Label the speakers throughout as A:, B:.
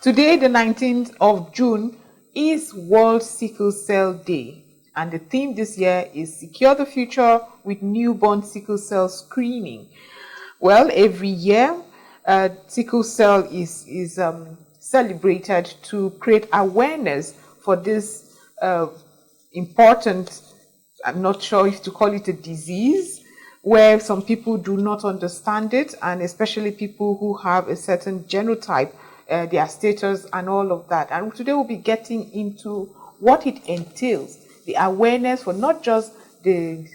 A: Today, the 19th of June, is World Sickle Cell Day. And the theme this year is Secure the Future with Newborn Sickle Cell Screening. Well, every year, sickle cell is celebrated to create awareness for this important, I'm not sure if to call it a disease, where some people do not understand it, and especially people who have a certain genotype, their status and all of that. And today we'll be getting into what it entails, the awareness for not just the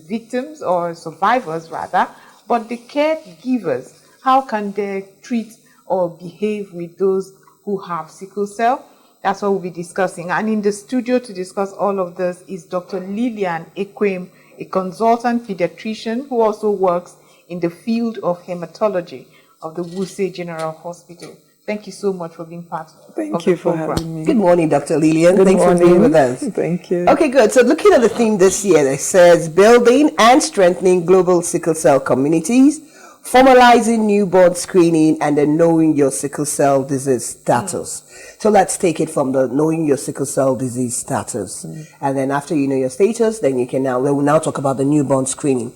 A: victims or survivors rather, but the caregivers. How can they treat or behave with those who have sickle cell? That's what we'll be discussing. And in the studio to discuss all of this is Dr. Lillian Ekwem, a consultant pediatrician who also works in the field of hematology of the Wuse General Hospital. Thank you so much for being part of the program.
B: Thank you for having me.
C: Good morning, Dr. Lillian.
B: Good
C: Thanks
B: morning.
C: for being with us.
B: Thank you.
C: Okay, good. So looking at the theme this year, it says building and strengthening global sickle cell communities, formalizing newborn screening, and then knowing your sickle cell disease status. So let's take it from the knowing your sickle cell disease status. And then after you know your status, then you can we'll now talk about the newborn screening.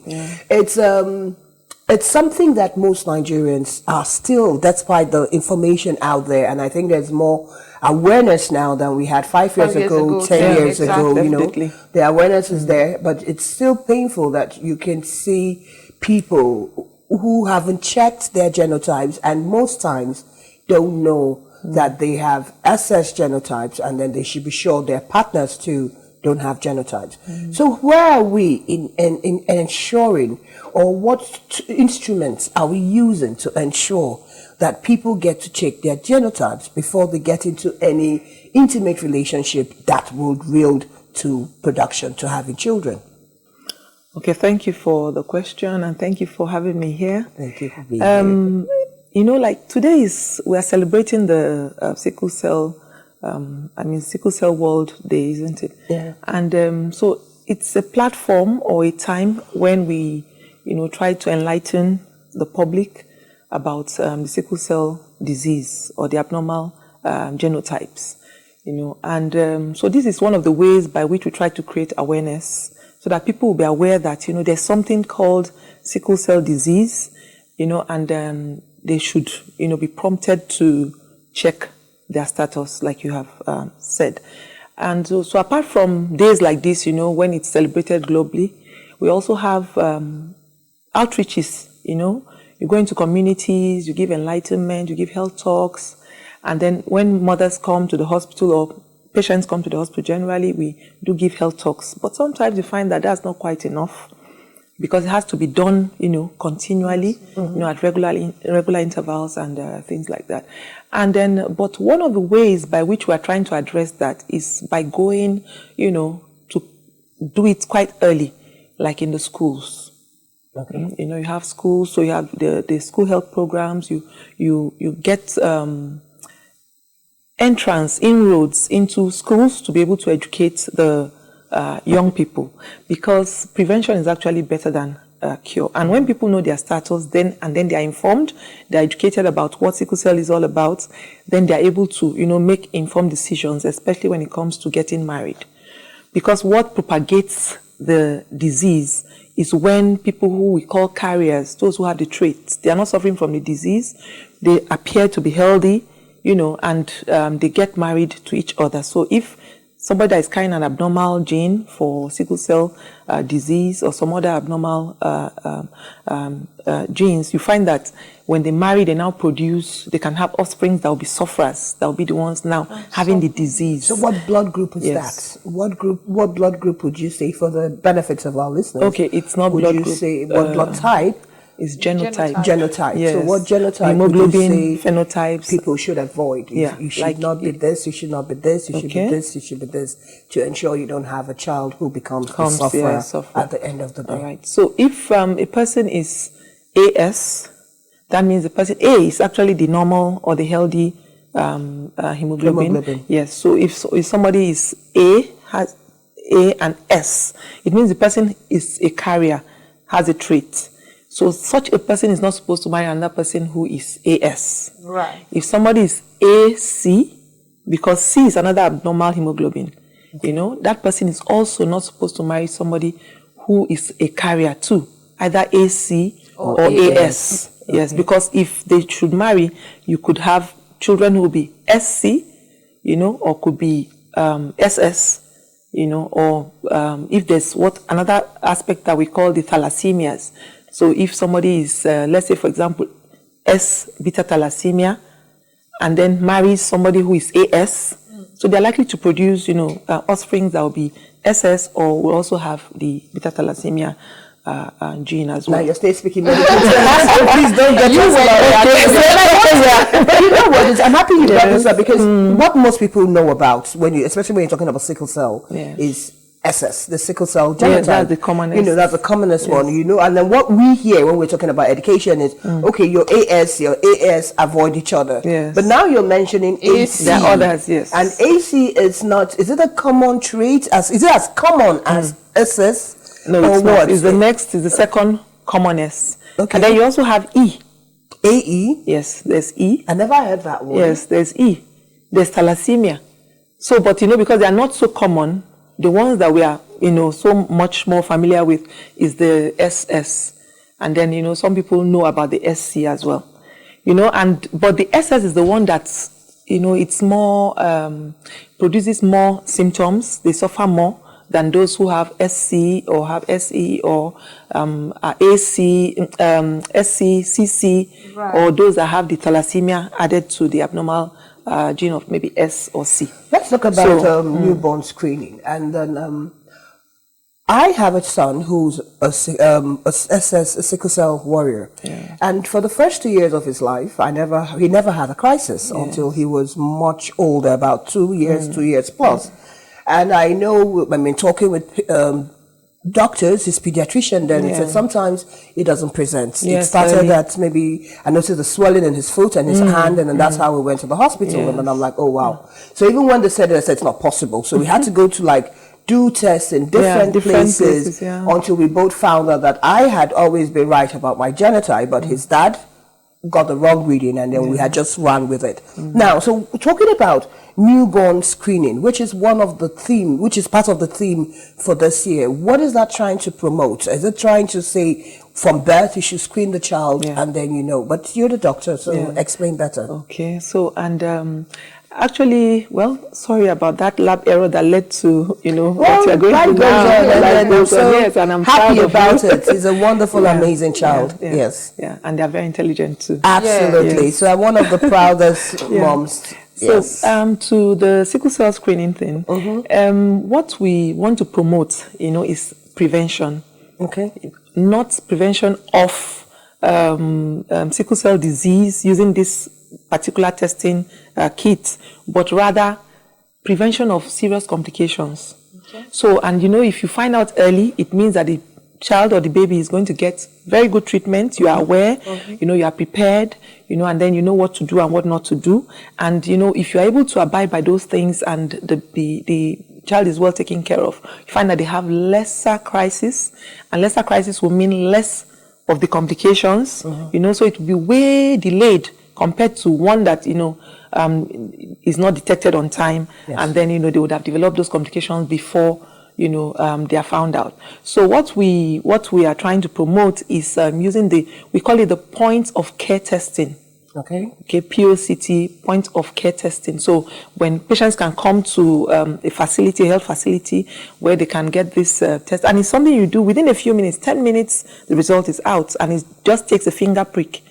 C: It's something that most Nigerians are still, despite the information out there, and I think there's more awareness now than we had 5 years ago, 10 years ago, you know. The awareness is there, but it's still painful that you can see people who haven't checked their genotypes and most times don't know that they have SS genotypes, and then they should be sure their partners too don't have genotypes. So where are we in ensuring, or what instruments are we using to ensure that people get to check their genotypes before they get into any intimate relationship that would yield to production, to having children?
B: Okay, thank you for the question and thank you for having me here.
C: Thank you for being here.
B: You know, like today we are celebrating the sickle cell Sickle Cell World Day, isn't it?
C: Yeah.
B: And so it's a platform or a time when we, try to enlighten the public about the sickle cell disease or the abnormal genotypes, And so this is one of the ways by which we try to create awareness so that people will be aware that, there's something called sickle cell disease, and they should, be prompted to check their status, like you have said. And so apart from days like this, when it's celebrated globally, we also have outreaches, You go into communities, you give enlightenment, you give health talks, and then when mothers come to the hospital or patients come to the hospital generally, we do give health talks. But sometimes you find that that's not quite enough because it has to be done, continually, at regular intervals and things like that. And then, but one of the ways by which we are trying to address that is by going, to do it quite early, like in the schools.
C: Okay.
B: You have schools, so you have the school health programs. You get inroads into schools to be able to educate the young people, because prevention is actually better than cure. And when people know their status, then they are informed, they are educated about what sickle cell is all about, then they are able to, make informed decisions, especially when it comes to getting married. Because what propagates the disease is when people who we call carriers, those who have the traits, they are not suffering from the disease, they appear to be healthy, and they get married to each other. So if somebody that is carrying an abnormal gene for sickle cell disease or some other abnormal genes, you find that when they marry, they now they can have offspring that will be sufferers, that will be the ones now having the disease.
C: So what blood group is that? What blood group would you say, for the benefits of our listeners?
B: Okay, it's not blood group.
C: Would you say what blood type?
B: Is genotype.
C: Genotype.
B: Yes.
C: So what genotype
B: hemoglobin,
C: would you say
B: phenotypes
C: people should avoid? You should not be this, you should not be this, you should be this, you should be this, to ensure you don't have a child who becomes a sufferer at the end of the day.
B: All right. So if a person is AS, that means the person A is actually the normal or the healthy hemoglobin. Yes. So if somebody is has A and S, it means the person is a carrier, has a trait. So such a person is not supposed to marry another person who is AS.
A: Right.
B: If somebody is AC, because C is another abnormal hemoglobin, that person is also not supposed to marry somebody who is a carrier too, either AC or AS. Yes, because if they should marry, you could have children who will be SC, or could be SS, or if there's another aspect that we call the thalassemias. So if somebody is, let's say, for example, S beta thalassemia, and then marries somebody who is AS, so they're likely to produce, offspring that will be SS, or will also have the beta thalassemia gene as well.
C: Now you're still speaking so please don't get us But you know what? I'm happy you brought this up, because what most people know about, especially when you're talking about sickle cell, is SS, the sickle cell genotype.
B: Yeah, that's the commonest.
C: That's the commonest one, and then what we hear when we're talking about education is, okay, your AS, avoid each other.
B: Yes.
C: But now you're mentioning AC.
B: There are others, yes.
C: And AC is it a common trait? Is it as common as SS?
B: No, it's not. It's the second commonest.
C: Okay.
B: And then you also have E.
C: AE?
B: Yes, there's E.
C: I never heard that one.
B: Yes, there's E. There's thalassemia. So, but because they are not so common, the ones that we are, so much more familiar with is the SS. And then, some people know about the SC as well. But the SS is the one that's, it's more, produces more symptoms. They suffer more than those who have SC or have SE or AC, SC, CC,
A: right,
B: or those that have the thalassemia added to the abnormal gene of maybe S or C.
C: Let's talk about newborn screening. And then I have a son who's a sickle cell warrior.
B: Yeah.
C: And for the first 2 years of his life, he never had a crisis until he was much older, about 2 years plus. And I know, talking with doctors, his pediatrician, then he said sometimes it doesn't present. It started that maybe I noticed the swelling in his foot and his hand, and then that's how we went to the hospital. And I'm like, oh wow. So even when they said it, I said it's not possible. So we had to go to do tests in different places until we both found out that I had always been right about my genotype, but his dad got the wrong reading, and then we had just run with it. Now, so talking about newborn screening, which is part of the theme for this year, what is that trying to promote? Is it trying to say from birth you should screen the child and then but you're the doctor, so explain better.
B: Okay, so actually, sorry about that lab error that led to, what you're going through now.
C: Yes, and I'm happy about it. He's a wonderful, amazing child. Yes.
B: Yeah, and they're very intelligent too.
C: Absolutely.
B: Yes.
C: So I'm one of the proudest moms.
B: So to the sickle cell screening thing, what we want to promote, is prevention.
C: Okay.
B: Not prevention of sickle cell disease using this particular testing kit, but rather prevention of serious complications. Okay. So, and if you find out early, it means that the child or the baby is going to get very good treatment. You are aware, you are prepared, and then you know what to do and what not to do. And, if you're able to abide by those things and the child is well taken care of, you find that they have lesser crisis, and lesser crisis will mean less of the complications, so it will be way delayed compared to one that, is not detected on time, and then, they would have developed those complications before, they are found out. So what we are trying to promote is using we call it the point of care testing.
C: Okay,
B: POCT, point of care testing. So when patients can come to a health facility where they can get this test, and it's something you do within a few minutes, 10 minutes, the result is out, and it just takes a finger prick.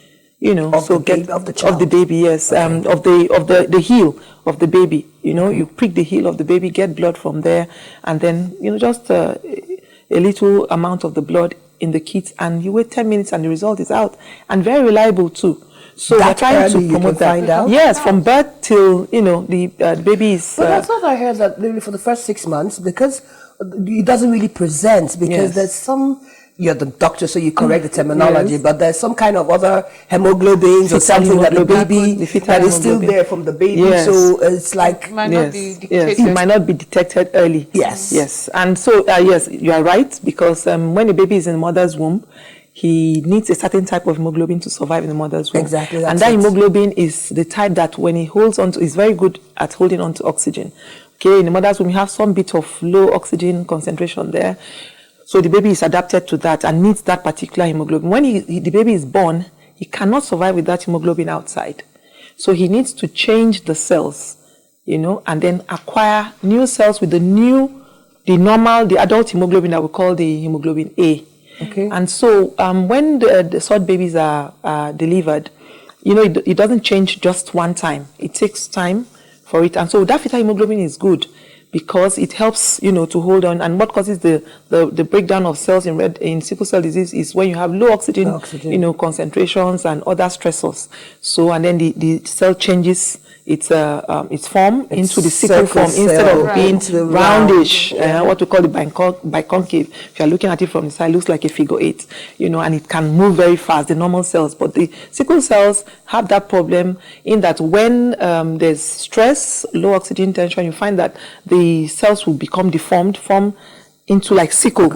C: Of
B: the baby, yes, of the heel of the baby. You prick the heel of the baby, get blood from there, and then just a little amount of the blood in the kit, and you wait 10 minutes, and the result is out, and very reliable too. So we're trying to promote that.
C: Find out?
B: Yes, from birth till the baby is.
C: But I thought I heard that really for the first 6 months, because it doesn't really present, because there's some. You're the doctor, so you correct the terminology, but there's some kind of other hemoglobins or something that the baby that is still there from the baby. So it's like
A: it might not be detected.
B: It might not be detected early.
C: Yes.
B: And so yes, you are right, because when the baby is in the mother's womb, he needs a certain type of hemoglobin to survive in the mother's womb.
C: Exactly.
B: And that hemoglobin is the type that when he holds on to, is very good at holding on to oxygen. Okay, in the mother's womb, you have some bit of low oxygen concentration there. So the baby is adapted to that and needs that particular hemoglobin. When the baby is born, he cannot survive with that hemoglobin outside. So he needs to change the cells, and then acquire new cells with the adult hemoglobin that we call the hemoglobin A.
C: Okay.
B: And so when the SOD babies are delivered, it doesn't change just one time. It takes time for it. And so that fetal hemoglobin is good because it helps, to hold on. And what causes the breakdown of cells in sickle cell disease is when you have low oxygen. Concentrations and other stressors. So, and then the cell changes its form into the sickle form instead of being roundish, what we call the biconcave. If you're looking at it from the side, it looks like a figure 8, and it can move very fast, the normal cells. But the sickle cells have that problem in that when there's stress, low oxygen tension, you find that the cells will become deformed, form into like sickle,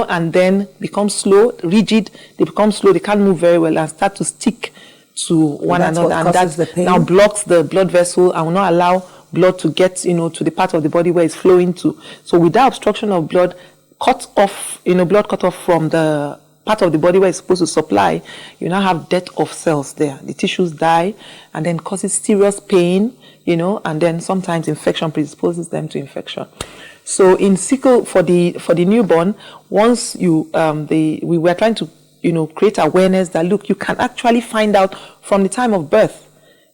B: and then become slow, rigid. They become slow, they can't move very well and start to stick to one another, and that now blocks the blood vessel and will not allow blood to get to the part of the body where it's flowing to. So with that obstruction of blood cut off, blood cut off from the part of the body where it's supposed to supply, you now have death of cells there. The tissues die and then causes serious pain, and then sometimes infection predisposes them to infection. So in sickle for the newborn, once we were trying to create awareness that, look, you can actually find out from the time of birth,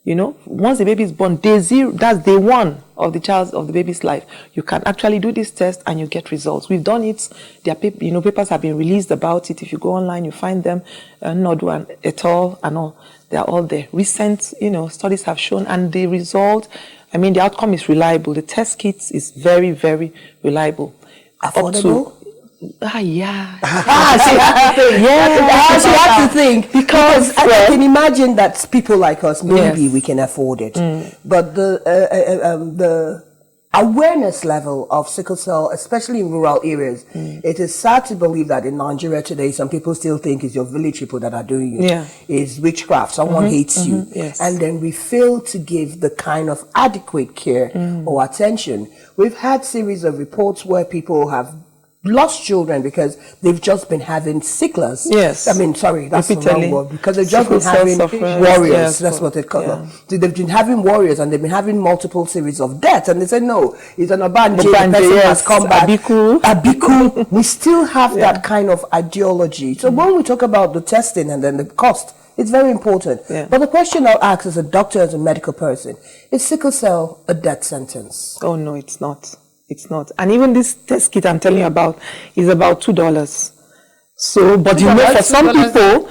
B: once the baby is born, day 0, that's day 1 of the baby's life. You can actually do this test and you get results. We've done it. There are papers have been released about it. If you go online, you find them, Nodwan et al. And all. They are all there. Recent, studies have shown, and the result, the outcome is reliable. The test kits is very, very reliable.
C: Affordable?
B: Yeah.
C: So you have to think because I can imagine that people like us, maybe we can afford it, but the awareness level of sickle cell, especially in rural areas, it is sad to believe that in Nigeria today, some people still think it's your village people that are doing it. Yeah. It's witchcraft. Someone hates you. Yes. And then we fail to give the kind of adequate care or attention. We've had series of reports where people have lost children because they've just been having sicklers. Yes. That's the wrong word. Because they've just been having warriors. Yes, that's what they call them. So they've been having warriors and they've been having multiple series of deaths. And they say, no, it's an Obanje. The person has come back. Abiku. We still have that kind of ideology. So when we talk about the testing and then the cost, it's very important. Yeah. But the question I'll ask as a doctor, as a medical person, is sickle cell a death sentence?
B: Oh, no, it's not. It's not. And even this test kit I'm telling you about is about $2. So, but for some people,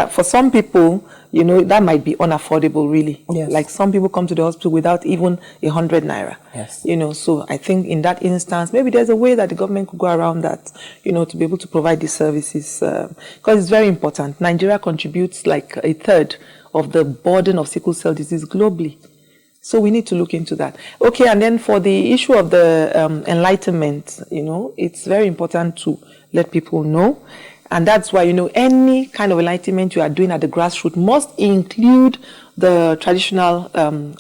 B: for some people, that might be unaffordable, really. Yes. Like some people come to the hospital without even 100 naira. Yes. So I think in that instance, maybe there's a way that the government could go around that, to be able to provide these services, because it's very important. Nigeria contributes like 1/3 of the burden of sickle cell disease globally. So we need to look into that. Okay, and then for the issue of the enlightenment, it's very important to let people know. And that's why, any kind of enlightenment you are doing at the grassroots must include the traditional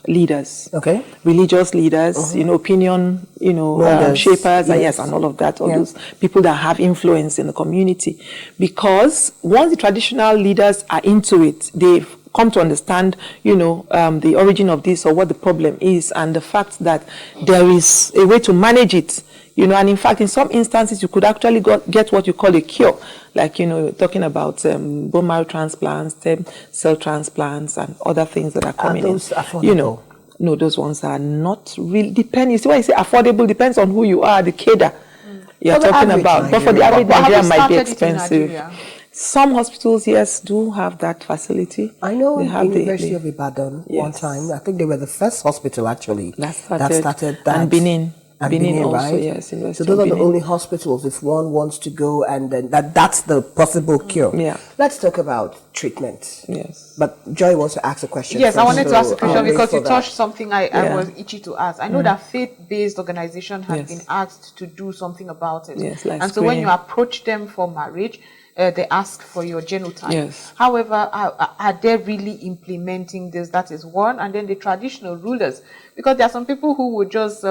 B: leaders. Okay. Religious leaders, opinion, shapers, and all of that, all those people that have influence in the community. Because once the traditional leaders are into it, they've come to understand, the origin of this or what the problem is and the fact that there is a way to manage it, and in fact, in some instances, you could actually get what you call a cure, like, talking about bone marrow transplants, stem cell transplants, and other things that are coming in. Affordable? No, those ones are not really, you see why I say affordable depends on who you are, the cadre you're talking about. But for the average Nigerian, might be expensive. Some hospitals, yes, do have that facility.
C: I know they have University of Ibadan one time. I think they were the first hospital actually that started that.
B: And Benin.
C: And
B: Benin also,
C: right?
B: yes.
C: So those are the only hospitals if one wants to go, and then that's the possible cure.
B: Yeah.
C: Let's talk about treatment.
B: Yes.
C: But Joy wants to ask a question.
A: Yes,
C: first,
A: I wanted to ask a
C: so
A: question because you touched something I was itchy to ask. I know that faith-based organizations have been asked to do something about it.
B: Yes, like
A: and so when you approach them for marriage, they ask for your genotype.
B: Yes.
A: However, are they really implementing this? That is one. And then the traditional rulers, because there are some people who would just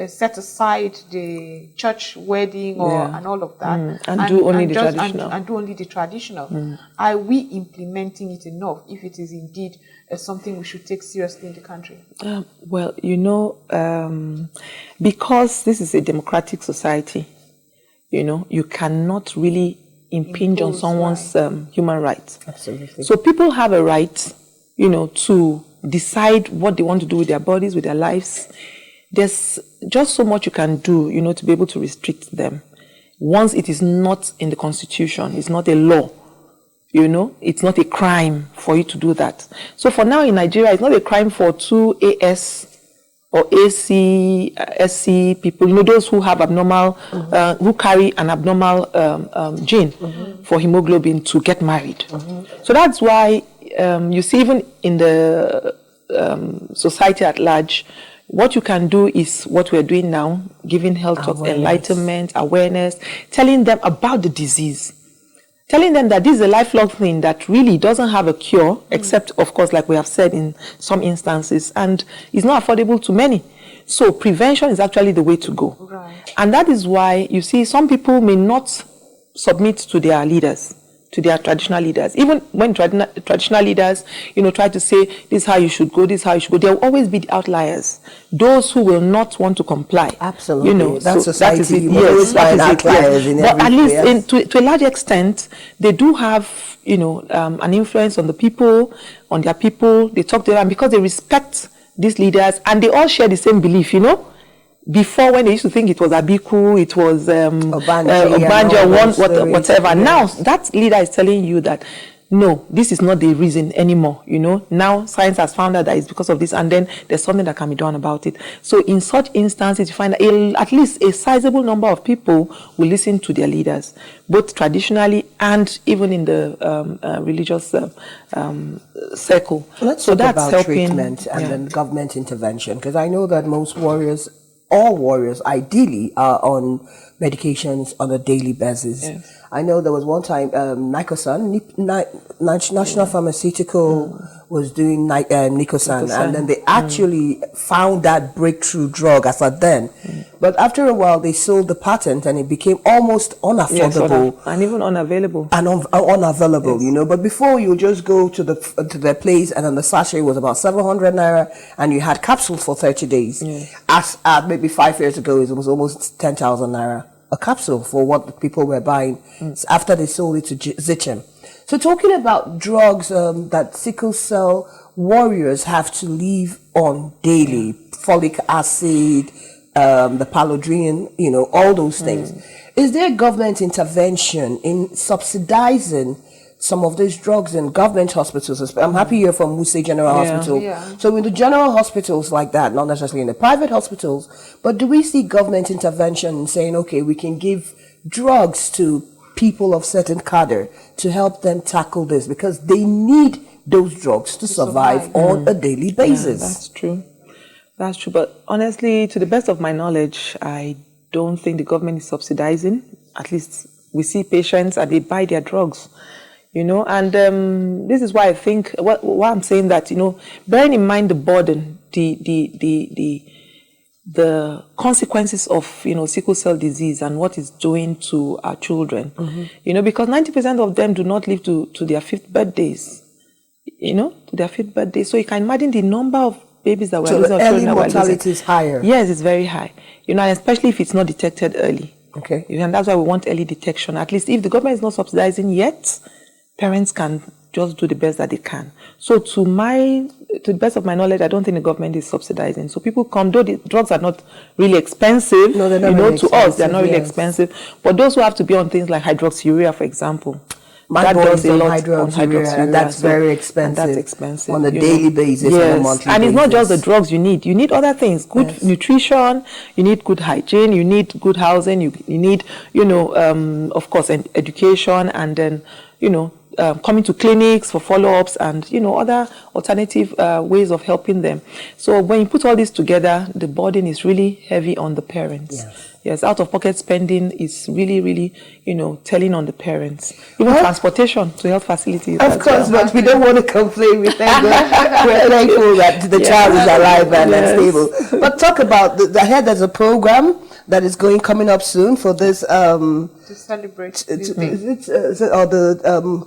A: set aside the church wedding and all of that
B: and do only the traditional.
A: And do only the traditional. Are we implementing it enough if it is indeed something we should take seriously in the country?
B: Well, because this is a democratic society, you cannot really impinge on someone's human rights.
C: Absolutely.
B: So people have a right, to decide what they want to do with their bodies, with their lives. There's just so much you can do, to be able to restrict them. Once it is not in the Constitution, it's not a law, it's not a crime for you to do that. So for now in Nigeria, it's not a crime for 2 AS or AC, SC people, those who have abnormal, who carry an abnormal gene for hemoglobin to get married. So that's why you see even in the society at large, what you can do is what we're doing now, giving health talks, enlightenment, awareness, telling them about the disease, telling them that this is a lifelong thing that really doesn't have a cure, except, of course, like we have said in some instances, and is not affordable to many. So prevention is actually the way to go.
A: Right.
B: And that is why, you see, some people may not submit to their leaders, to their traditional leaders. Even when traditional leaders, try to say, this is how you should go, this is how you should go, there will always be the outliers. Those who will not want to comply.
C: Absolutely. That's
B: so
C: society.
B: That is it.
C: Yes, that is outliers in
B: but at least
C: yes.
B: to a large extent, they do have, an influence on the people, on their people. They talk to them because they respect these leaders and they all share the same belief, Before, when they used to think it was Abiku, it was Obanja, whatever. Yes. Now, that leader is telling you that, no, this is not the reason anymore, Now, science has found out that it's because of this, and then there's something that can be done about it. So, in such instances, you find that at least a sizable number of people will listen to their leaders, both traditionally and even in the religious circle.
C: Let's talk about treatment and then government intervention, because I know that most all warriors ideally are on medications on a daily basis. Yes. I know there was one time Nicosan, National Pharmaceutical was doing Nicosan, and then they actually found that breakthrough drug as at then. But after a while, they sold the patent and it became almost unaffordable.
B: Yes, and even unavailable.
C: And unavailable, yes. But before you just go to the place and then the sachet was about 700 naira and you had capsules for 30 days. Yes. As maybe 5 years ago, it was almost 10,000 naira. A capsule for what the people were buying after they sold it to Zichem. So talking about drugs that sickle cell warriors have to live on daily, folic acid, the paludrin, all those things. Is there government intervention in subsidizing some of these drugs in government hospitals? I'm happy you're from Wuse General Hospital. Yeah. So in the general hospitals like that, not necessarily in the private hospitals, but do we see government intervention saying, okay, we can give drugs to people of certain cadre to help them tackle this because they need those drugs to survive on a daily basis?
B: Yeah, that's true. That's true. But honestly, to the best of my knowledge, I don't think the government is subsidizing. At least we see patients and they buy their drugs. And this is why I think why I'm saying that, bearing in mind the burden, the consequences of, sickle cell disease and what it's doing to our children, because 90% of them do not live to their 5th birthdays, to their 5th birthday. So you can imagine the number of babies that were losing. So
C: the early mortality is higher.
B: Yes, it's very high, and especially if it's not detected early.
C: Okay.
B: And that's why we want early detection. At least if the government is not subsidizing yet, parents can just do the best that they can. So to the best of my knowledge, I don't think the government is subsidizing. So people come, though the drugs are not really expensive,
C: no, they're not really
B: to us, they're not really expensive. But those who have to be on things like hydroxyurea, for example,
C: My boy's on hydroxyurea, and that's very expensive.
B: And that's expensive
C: on a daily basis,
B: yes.
C: on a monthly
B: and
C: basis.
B: It's not just the drugs you need. You need other things, good nutrition, you need good hygiene, you need good housing, you need, of course, education, and then, coming to clinics for follow-ups and, other alternative ways of helping them. So when you put all this together, the burden is really heavy on the parents. Yes, out-of-pocket spending is really, really, telling on the parents. Even transportation to health facilities.
C: Of course, but we don't want to complain. We're thankful that the child is alive and stable. But talk about, I heard there's a program that is coming up soon for this
A: to celebrate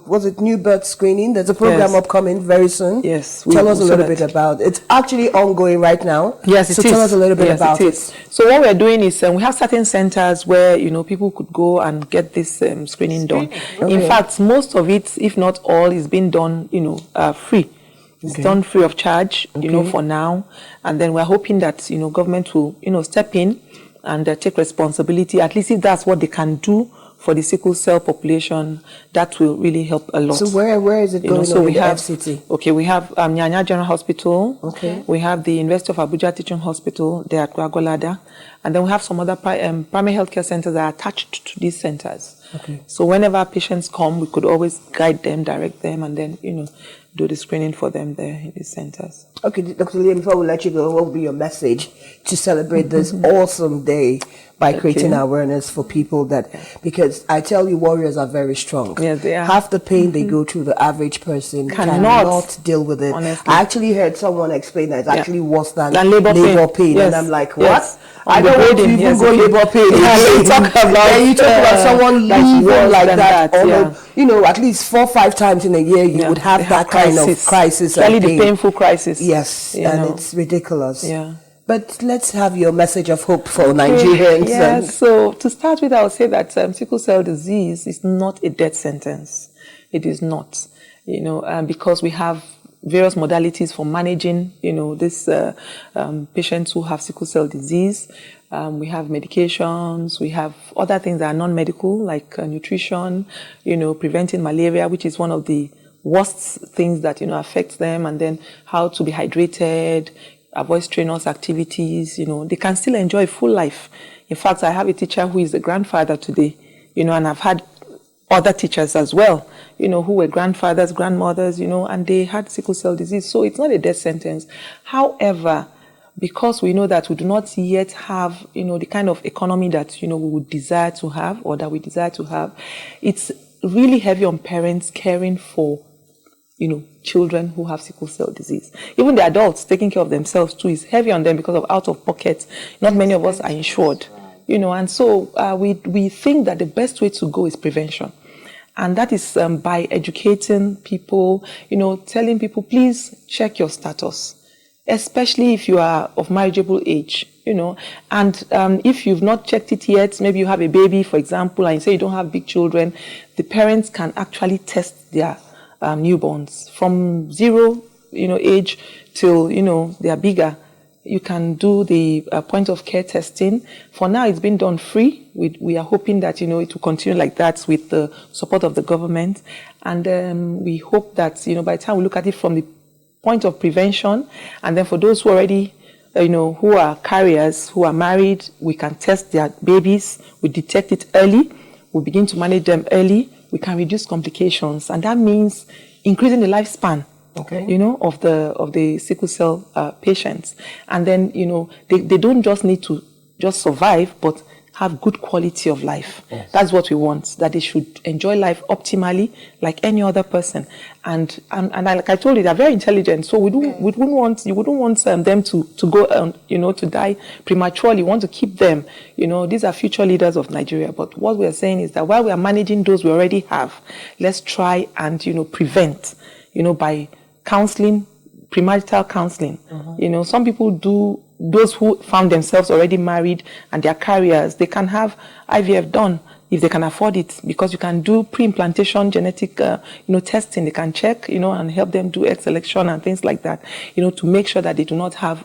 C: was it new birth screening? There's a program upcoming very soon.
B: Yes.
C: Tell us a little bit about it. It's actually ongoing right now.
B: Yes, it is.
C: So tell us a little bit about it.
B: So what we're doing is we have certain centers where people could go and get this screening done. Okay. In fact, most of it, if not all, is being done free. It's done free of charge, for now. And then we're hoping that government will step in and take responsibility, at least if that's what they can do for the sickle cell population. That will really help a lot.
C: So where is it going on in the FCT?
B: Okay, we have Nyanya General Hospital. Okay. We have the University of Abuja Teaching Hospital there at Gwagwalada. And then we have some other primary healthcare centers that are attached to these centers. Okay. So whenever patients come, we could always guide them, direct them, and then, do the screening for them there in these centers. Okay,
C: Dr. Liam, before we let you go, what will be your message to celebrate this awesome day by creating awareness for people because I tell you, warriors are very strong.
B: Yeah, they are.
C: Half the pain they go through, the average person cannot deal with it. Honestly. I actually heard someone explain that it's actually worse than labor pain. Yes. And I'm like, what? Yes. I don't want to even go labor pain. You talk about someone leaving like that. At least 4 or 5 times in a year, you would have that kind of crisis.
B: Really the painful crisis.
C: Yes, and it's ridiculous. Yeah. But let's have your message of hope for Nigerians.
B: Yes, so to start with, I would say that sickle cell disease is not a death sentence. It is not, because we have various modalities for managing, this patients who have sickle cell disease. We have medications, we have other things that are non-medical, like nutrition, preventing malaria, which is one of the worst things that, affects them, and then how to be hydrated, avoid strenuous activities, they can still enjoy a full life. In fact, I have a teacher who is a grandfather today, and I've had other teachers as well, who were grandfathers, grandmothers, and they had sickle cell disease. So it's not a death sentence. However, because we know that we do not yet have, the kind of economy that, we would desire to have or that we desire to have, it's really heavy on parents caring for, children who have sickle cell disease. Even the adults taking care of themselves too is heavy on them because of out of pocket. Not many of us are insured, and so we think that the best way to go is prevention. And that is by educating people, telling people, please check your status, especially if you are of marriageable age, and if you've not checked it yet, maybe you have a baby, for example, and you say you don't have big children, the parents can actually test their newborns from 0, age till, they are bigger. You can do the point of care testing. For now, it's been done free. We are hoping that, it will continue like that with the support of the government. And we hope that, by the time we look at it from the point of prevention, and then for those who already, who are carriers, who are married, we can test their babies. We detect it early. We begin to manage them early. We can reduce complications, and that means increasing the lifespan, of the sickle cell patients. And then, they don't just need to just survive, but have good quality of life. Yes. That's what we want, that they should enjoy life optimally like any other person. And like I told you, they're very intelligent. So you wouldn't want them to go, to die prematurely. You want to keep them. These are future leaders of Nigeria. But what we're saying is that while we are managing those we already have, let's try and, prevent, by counseling, premarital counseling. Mm-hmm. Some people do. Those who found themselves already married and they're carriers, they can have IVF done, if they can afford it, because you can do pre-implantation genetic, testing. They can check, and help them do egg selection and things like that, to make sure that they do not have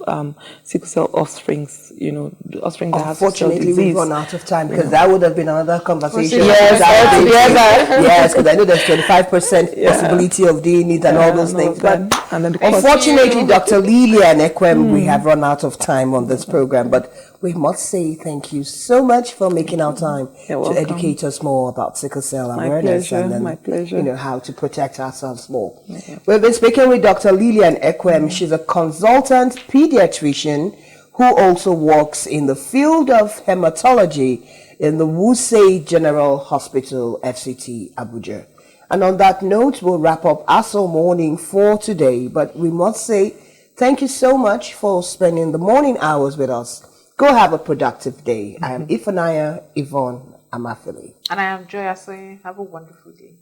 B: sickle cell offsprings, the offspring that have sickle cell disease.
C: Unfortunately, we've run out of time, because that would have been another conversation.
B: Yes,
C: because I know there's 25% possibility of doing it and all those things. But unfortunately, Dr. Lillian Ekwem, we have run out of time on this program. But we must say thank you so much for making our time to educate us more about sickle cell awareness and then,
B: my pleasure.
C: How to protect ourselves more. We've been speaking with Dr. Lillian Ekwem. She's a consultant pediatrician who also works in the field of hematology in the Wuse General Hospital, FCT, Abuja. And on that note, we'll wrap up ASO Morning for today. But we must say thank you so much for spending the morning hours with us. Go have a productive day. I am Ifanaya Yvonne Amafili.
A: And I am Joya saying have a wonderful day.